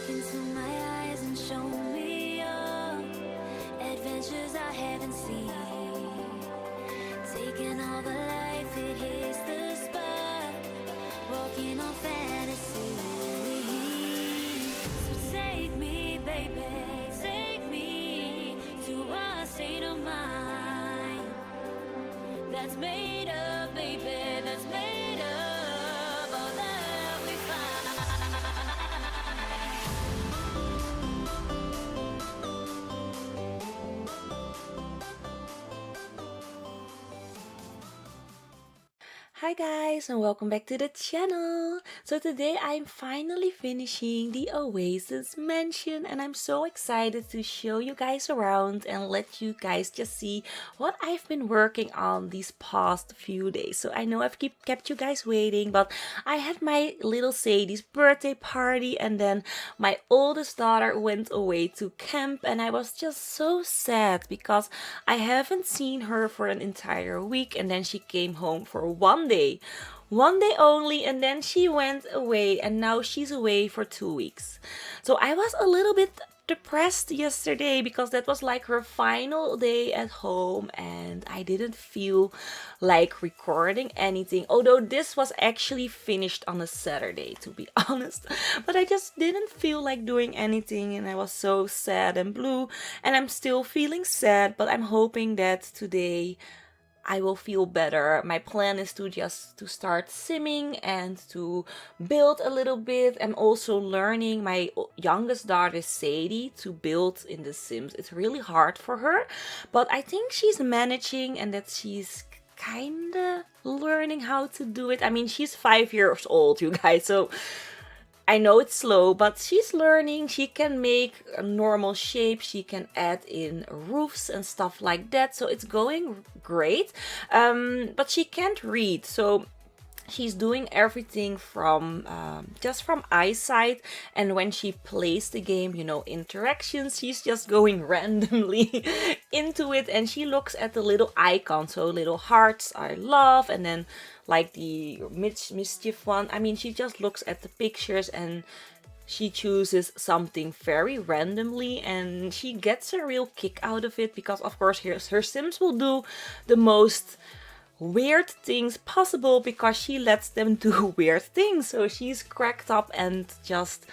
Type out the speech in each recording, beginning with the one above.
into my eyes and show me your adventures I haven't seen. Taking all the life, it hits the spot. Walking on fantasy. So take me, baby, take me to a state of mind that's made up, baby, that's made up all that we find. Hi guys, and welcome back to the channel. So today I'm finally finishing the Oasis mansion, and I'm so excited to show you guys around and let you guys just see what I've been working on these past few days. So I know I've kept you guys waiting, but I had my little Sadie's birthday party, and then my oldest daughter went away to camp, and I was just so sad because I haven't seen her for an entire week, and then she came home for one day only, and then she went away, and now she's away for 2 weeks. So I was a little bit depressed yesterday because that was like her final day at home, and I didn't feel like recording anything, although this was actually finished on a Saturday, to be honest. But I just didn't feel like doing anything, and I was so sad and blue, and I'm still feeling sad, but I'm hoping that today I will feel better. My plan is to start simming and to build a little bit. I'm also learning my youngest daughter Sadie to build in The Sims. It's really hard for her, but I think she's managing and that she's kinda learning how to do it. I mean, she's 5 years old, you guys, so I know it's slow, but she's learning. She can make a normal shape. She can add in roofs and stuff like that. So it's going great. But she can't read. So she's doing everything from just from eyesight, and when she plays the game, you know, interactions, she's just going randomly into it, and she looks at the little icon. So little hearts are love, and then like the mischief one, I mean, she just looks at the pictures and she chooses something very randomly, and she gets a real kick out of it because of course her Sims will do the most weird things possible because she lets them do weird things. So she's cracked up and just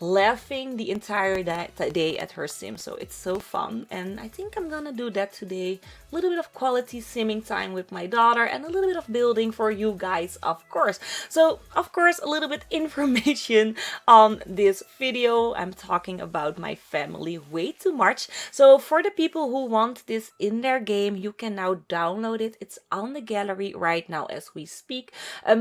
laughing the entire day at her sim. So it's so fun, and I think I'm gonna do that today. A little bit of quality simming time with my daughter and a little bit of building for you guys, of course. So of course, a little bit information on this video. I'm talking about my family way too much. So for the people who want this in their game, you can now download it. It's on the gallery right now as we speak.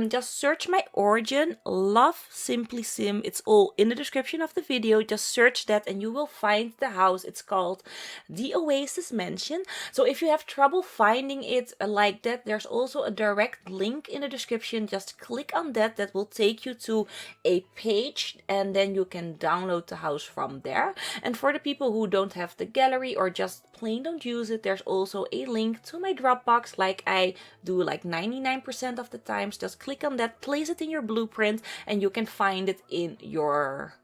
Just search my origin, LoveSimplySim. It's all in the description of the video. Just search that and you will find the house. It's called the Oasis Mansion. So if you have trouble finding it like that, there's also a direct link in the description. Just click on that. That will take you to a page, and then you can download the house from there. And for the people who don't have the gallery or just plain don't use it, there's also a link to my Dropbox, like I do like 99% of the times. Just click on that, place it in your blueprint, and you can find it in your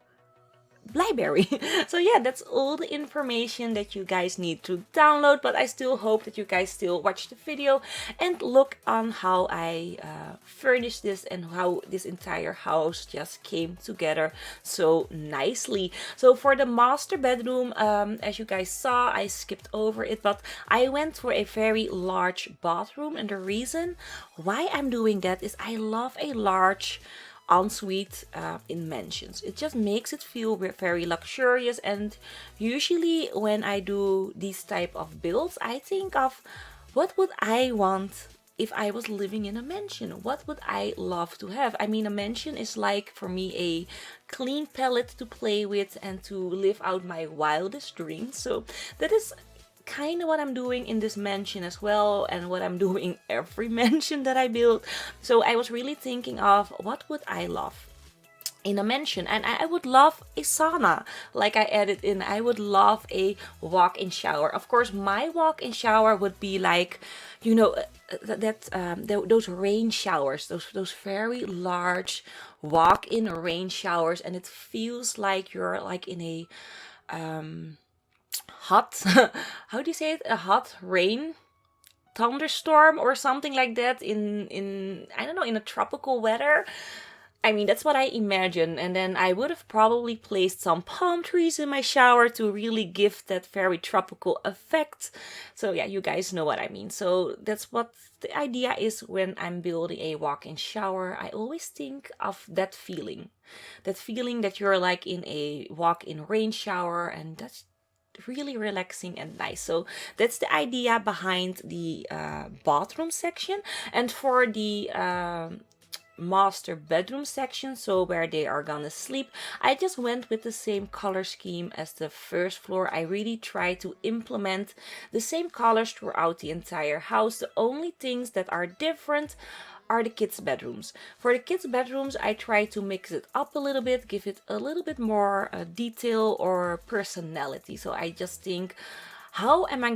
library. So yeah, that's all the information that you guys need to download, but I still hope that you guys still watch the video and look on how I furnished this and how this entire house just came together so nicely. So for the master bedroom, as you guys saw, I skipped over it, but I went for a very large bathroom, and the reason why I'm doing that is I love a large ensuite in mansions. It just makes it feel very luxurious, and usually when I do these type of builds, I think of what would I want if I was living in a mansion. What would I love to have? I mean, a mansion is like for me a clean palette to play with and to live out my wildest dreams. So that is kind of what I'm doing in this mansion as well, and what I'm doing every mansion that I build. So I was really thinking of what would I love. in a mansion, and I would love a sauna, like I added in. I would love a walk-in shower. Of course, my walk-in shower would be like, you know, those rain showers, those very large walk-in rain showers, and it feels like you're like in a hot how do you say it, a hot rain thunderstorm or something like that, in I don't know, in a tropical weather. I mean, that's what I imagine. And then I would have probably placed some palm trees in my shower to really give that very tropical effect. So yeah, you guys know what I mean. So that's what the idea is when I'm building a walk-in shower. I always think of that feeling. That feeling that you're like in a walk-in rain shower, and that's really relaxing and nice. So that's the idea behind the bathroom section. And for the master bedroom section, so where they are gonna sleep, I just went with the same color scheme as the first floor. I really try to implement the same colors throughout the entire house. The only things that are different are the kids' bedrooms. For the kids' bedrooms, I try to mix it up a little bit, give it a little bit more detail or personality. So I just think, how am I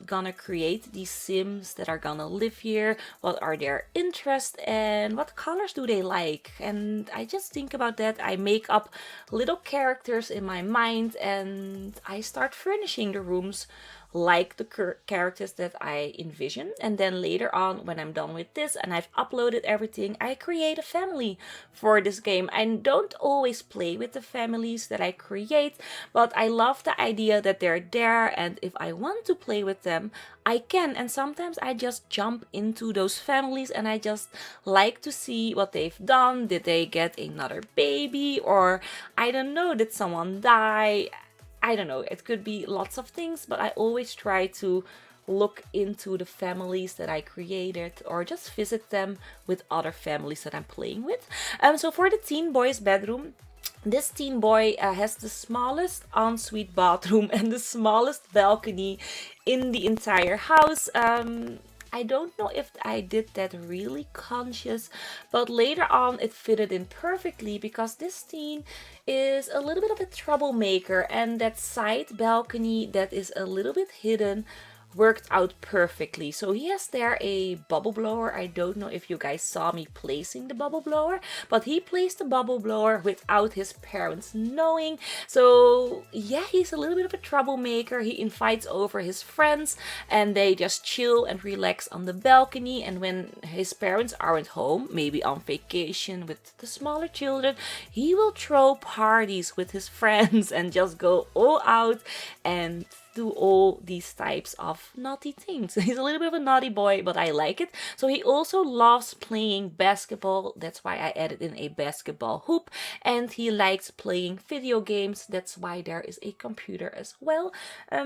gonna create these Sims that are gonna live here? What are their interests and what colors do they like? And I just think about that. I make up little characters in my mind, and I start furnishing the rooms like the characters that I envision. And then later on, when I'm done with this and I've uploaded everything, I create a family for this game. I don't always play with the families that I create, but I love the idea that they're there, and if I want to play with them, I can. And sometimes I just jump into those families and I just like to see what they've done. Did they get another baby, or I don't know, did someone die? I don't know, it could be lots of things, but I always try to look into the families that I created, or just visit them with other families that I'm playing with. So for the teen boy's bedroom, this teen boy has the smallest ensuite bathroom and the smallest balcony in the entire house. I don't know if I did that really conscious, but later on it fitted in perfectly, because this teen is a little bit of a troublemaker, and that side balcony that is a little bit hidden worked out perfectly. So he has there a bubble blower. I don't know if you guys saw me placing the bubble blower, but he placed the bubble blower without his parents knowing. So yeah, he's a little bit of a troublemaker. He invites over his friends and they just chill and relax on the balcony. And when his parents aren't home, maybe on vacation with the smaller children, he will throw parties with his friends and just go all out and do all these types of naughty things. He's a little bit of a naughty boy, but I like it. So he also loves playing basketball. That's why I added in a basketball hoop. And he likes playing video games. That's why there is a computer as well.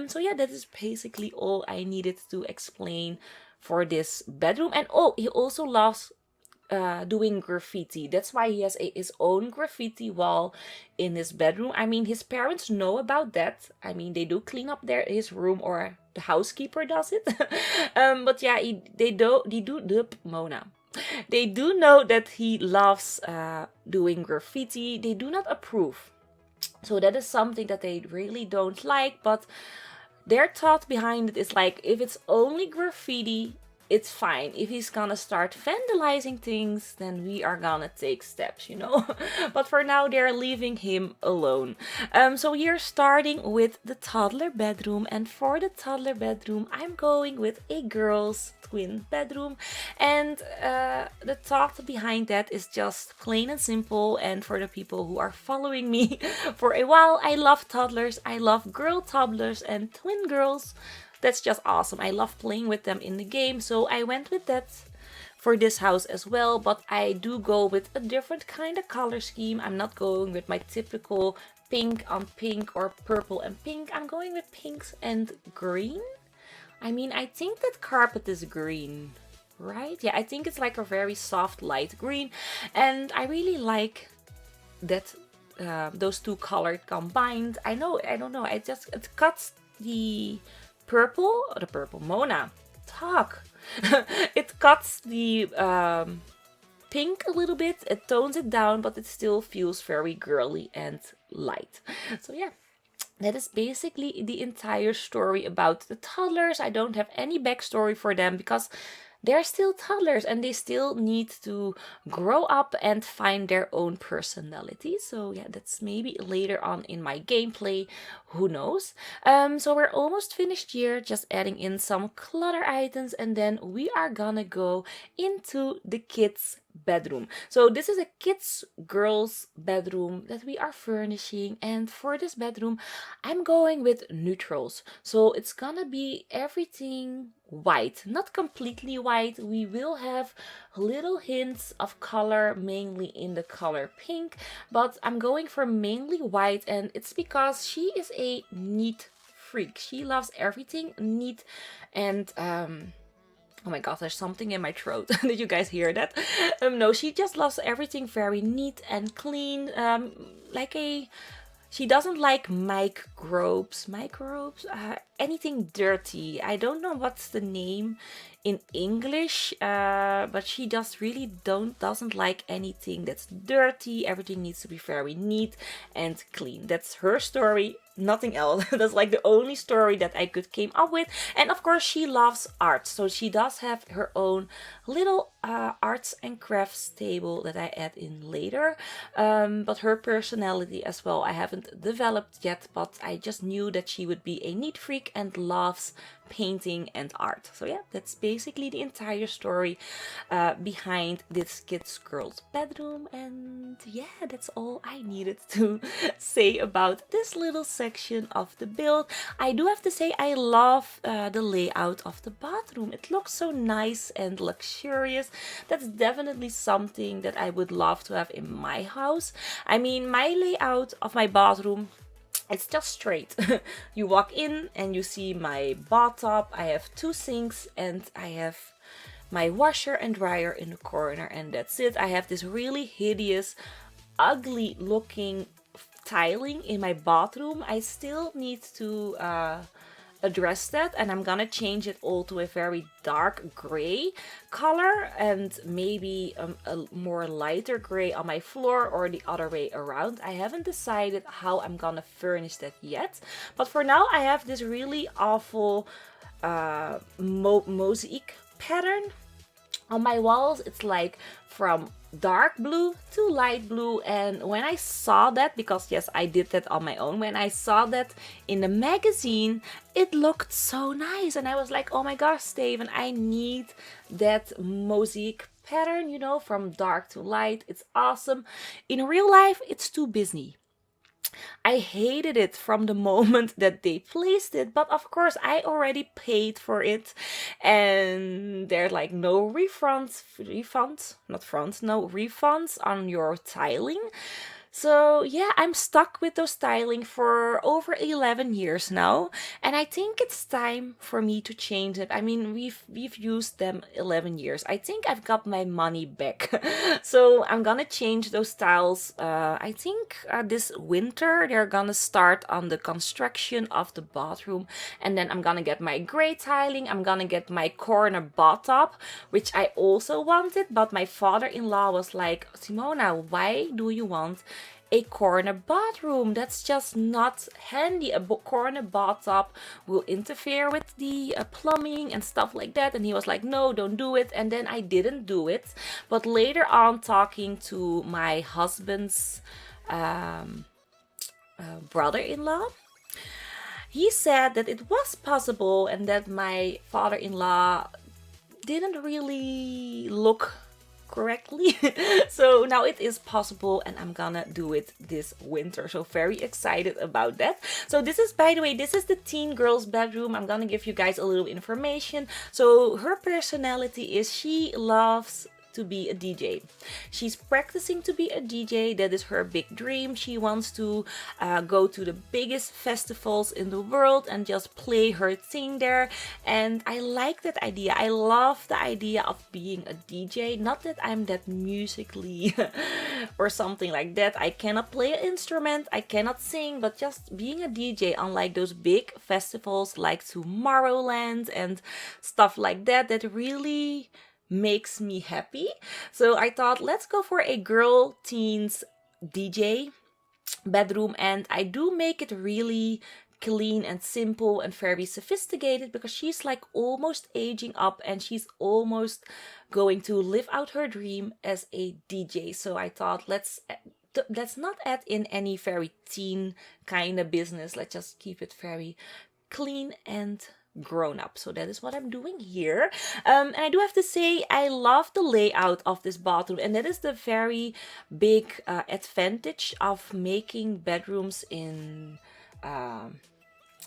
So yeah, that is basically all I needed to explain for this bedroom. And oh, he also loves doing graffiti. That's why he has his own graffiti wall in his bedroom. I mean, his parents know about that. I mean, they do clean up his room, or the housekeeper does it. But yeah, they do Mona. They do know that he loves doing graffiti. They do not approve. So that is something that they really don't like, but their thought behind it is like, if it's only graffiti, it's fine. If he's gonna start vandalizing things, then we are gonna take steps, you know. But for now, they're leaving him alone. So we're starting with the toddler bedroom, and for the toddler bedroom, I'm going with a girl's twin bedroom. And the thought behind that is just plain and simple. And for the people who are following me for a while, I love toddlers. I love girl toddlers and twin girls. That's just awesome. I love playing with them in the game, so I went with that for this house as well. But I do go with a different kind of color scheme. I'm not going with my typical pink on pink or purple and pink. I'm going with pinks and green. I mean, I think that carpet is green, right? Yeah, I think it's like a very soft light green, and I really like that those two colors combined. I don't know. It cuts the purple Mona, talk. It cuts the pink a little bit. It tones it down, but it still feels very girly and light. So yeah, that is basically the entire story about the toddlers. I don't have any backstory for them because they're still toddlers and they still need to grow up and find their own personality. So yeah, that's maybe later on in my gameplay, who knows. So we're almost finished here, just adding in some clutter items, and then we are gonna go into the kids' bedroom. So this is a kids girls bedroom that we are furnishing, and for this bedroom I'm going with neutrals. So it's gonna be everything white, not completely white. We will have little hints of color, mainly in the color pink, but I'm going for mainly white, and it's because she is a neat freak. She loves everything neat, and oh my god, there's something in my throat. Did you guys hear that? No, she just loves everything very neat and clean. She doesn't like microbes, anything dirty. I don't know what's the name in English, but she just really doesn't like anything that's dirty. Everything needs to be very neat and clean. That's her story, nothing else. That's like the only story that I could came up with. And of course she loves art, so she does have her own little arts and crafts table that I add in later, but her personality as well I haven't developed yet, but I just knew that she would be a neat freak and loves painting and art. So yeah, that's basically the entire story behind this kids girls bedroom, and yeah, that's all I needed to say about this little section of the build. I do have to say I love the layout of the bathroom. It looks so nice and luxurious. That's definitely something that I would love to have in my house. I mean, my layout of my bathroom, it's just straight. You walk in and you see my bathtub. I have 2 sinks and I have my washer and dryer in the corner, and that's it. I have this really hideous, ugly looking tiling in my bathroom. I still need to address that, and I'm gonna change it all to a very dark gray color and maybe a more lighter gray on my floor, or the other way around. I haven't decided how I'm gonna furnish that yet, but for now I have this really awful mosaic pattern on my walls. It's like from dark blue to light blue, and when I saw that, because yes, I did that on my own, when I saw that in the magazine, it looked so nice, and I was like, oh my gosh, Steven, I need that mosaic pattern, you know, from dark to light. It's awesome. In real life, it's too busy. I hated it from the moment that they placed it, but of course I already paid for it, and there's like no refunds on your tiling. So yeah, I'm stuck with those tiling for over 11 years now, and I think it's time for me to change it. I mean, we've used them 11 years. I think I've got my money back. So I'm gonna change those tiles. I think this winter they're gonna start on the construction of the bathroom, and then I'm gonna get my gray tiling. I'm gonna get my corner bathtub, which I also wanted, but my father-in-law was like, Simona, why do you want a corner bathroom? That's just not handy. A corner bathtub will interfere with the plumbing and stuff like that, and he was like, no, don't do it. And then I didn't do it, but later on, talking to my husband's brother-in-law, he said that it was possible and that my father-in-law didn't really look correctly. So now it is possible, and I'm gonna do it this winter. So very excited about that. So this is, by the way, this is the teen girl's bedroom. I'm gonna give you guys a little information. So her personality is she loves to be a DJ. She's practicing to be a DJ. That is her big dream. She wants to go to the biggest festivals in the world and just play her thing there. And I like that idea. I love the idea of being a DJ. Not that I'm that musically or something like that. I cannot play an instrument. I cannot sing, but just being a DJ on like those big festivals like Tomorrowland and stuff like that, that really makes me happy. So I thought, let's go for a girl teens DJ bedroom, and I do make it really clean and simple and very sophisticated because she's like almost aging up and she's almost going to live out her dream as a DJ. So I thought, let's not add in any very teen kind of business. Let's just keep it very clean and grown up. So that is what I'm doing here. And I do have to say, I love the layout of this bathroom, and that is the very big advantage of making bedrooms in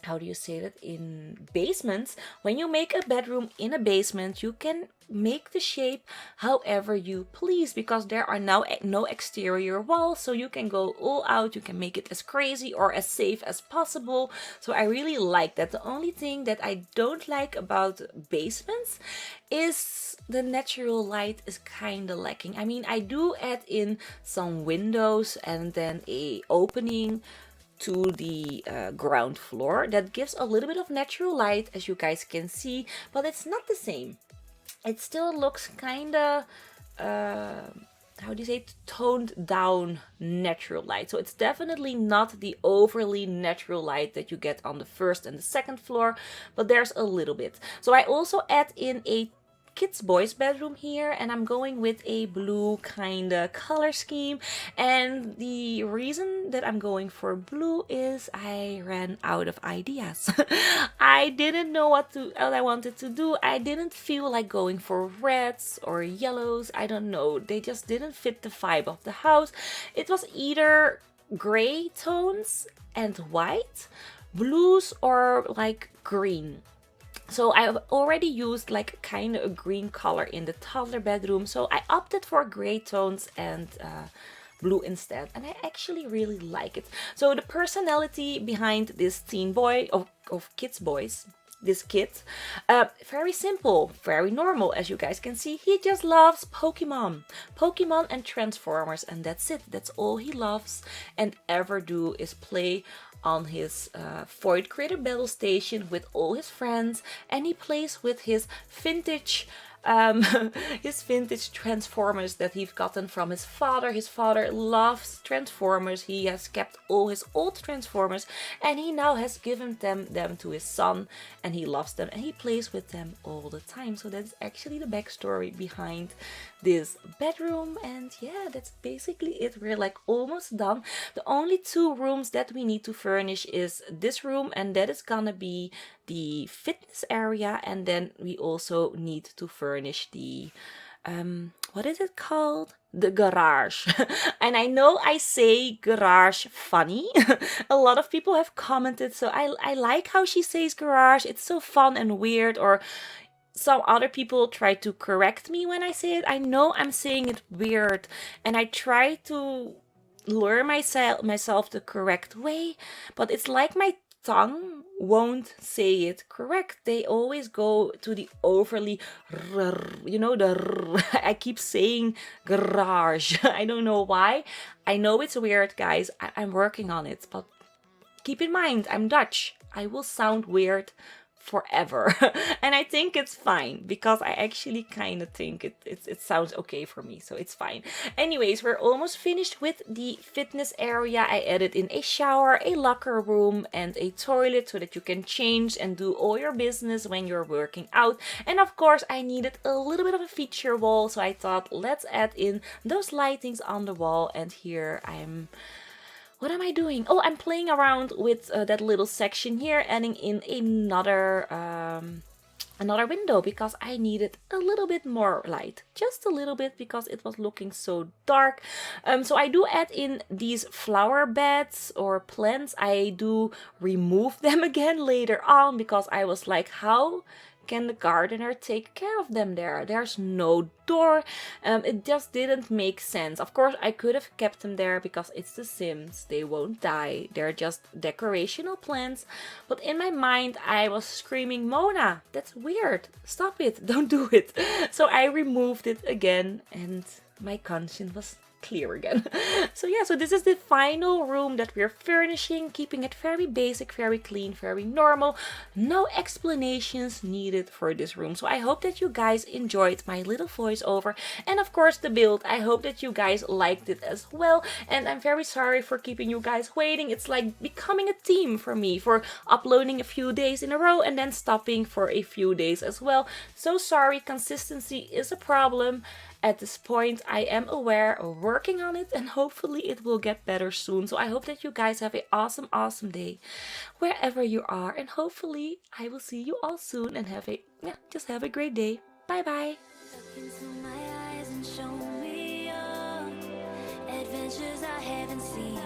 how do you say that, in basements. When you make a bedroom in a basement, you can make the shape however you please because there are now no exterior walls, so you can go all out. You can make it as crazy or as safe as possible. So I really like that. The only thing that I don't like about basements is the natural light is kind of lacking. I mean, I do add in some windows and then a opening to the ground floor that gives a little bit of natural light, as you guys can see, but it's not the same. It still looks kind of how do you say it, toned down natural light. So it's definitely not the overly natural light that you get on the first and the second floor, but there's a little bit. So I also add in a kids boys bedroom here, and I'm going with a blue kind of color scheme. And the reason that I'm going for blue is I ran out of ideas. I didn't know what I wanted to do. I didn't feel like going for reds or yellows. I don't know, they just didn't fit the vibe of the house. It was either gray tones and white, blues, or like green. So I already used like kind of a green color in the toddler bedroom, so I opted for gray tones and blue instead, and I actually really like it. So the personality behind this teen boy of kids boys, this kid, very simple, very normal, as you guys can see. He just loves Pokemon and Transformers, and that's it. That's all he loves and ever do is play on his Void Creator Battle Station with all his friends, and he plays with his vintage Transformers that he's gotten from his father. His father loves Transformers. He has kept all his old Transformers, and he now has given them to his son, and he loves them and he plays with them all the time. So that's actually the backstory behind this bedroom, and yeah, that's basically it. We're like almost done. The only two rooms that we need to furnish is this room, and that is gonna be the fitness area, and then we also need to furnish the what is it called, the garage. And I know I say garage funny. A lot of people have commented, so I like how she says garage. It's so fun and weird. Or some other people try to correct me when I say it. I know I'm saying it weird, and I try to learn myself the correct way, but it's like my tongue won't say it correct. They always go to the overly you know, I keep saying garage. I don't know why. I know it's weird, guys. I'm working on it, but keep in mind, I'm Dutch. I will sound weird forever. And I think it's fine because I actually kind of think it sounds okay for me, so it's fine. Anyways, we're almost finished with the fitness area. I added in a shower, a locker room, and a toilet so that you can change and do all your business when you're working out. And of course, I needed a little bit of a feature wall, so I thought, let's add in those lightings on the wall. And here what am I doing? Oh, I'm playing around with that little section here, adding in another window because I needed a little bit more light, just a little bit, because it was looking so dark. So I do add in these flower beds or plants. I do remove them again later on because I was like, how can the gardener take care of them there? There's no door. It just didn't make sense. Of course, I could have kept them there because it's The Sims. They won't die. They're just decorational plants. But in my mind, I was screaming, Mona, that's weird. Stop it. Don't do it. So I removed it again, and my conscience was clear again. So yeah, so this is the final room that we're furnishing, keeping it very basic, very clean, very normal. No explanations needed for this room. So I hope that you guys enjoyed my little voiceover, and of course the build. I hope that you guys liked it as well, and I'm very sorry for keeping you guys waiting. It's like becoming a theme for me, for uploading a few days in a row and then stopping for a few days as well. So sorry, consistency is a problem. At this point, I am aware, working on it, and hopefully it will get better soon. So I hope that you guys have an awesome day wherever you are, and hopefully I will see you all soon, and just have a great day. Bye bye. Look into my eyes and show me adventures I haven't seen.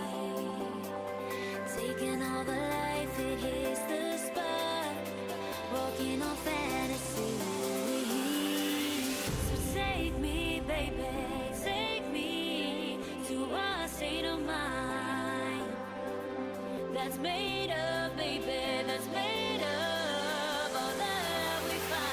Taking all the life, it hits the spot. Walking on fantasy. So take me, baby, take me to a state of mind that's made of, baby, that's made of all that we find.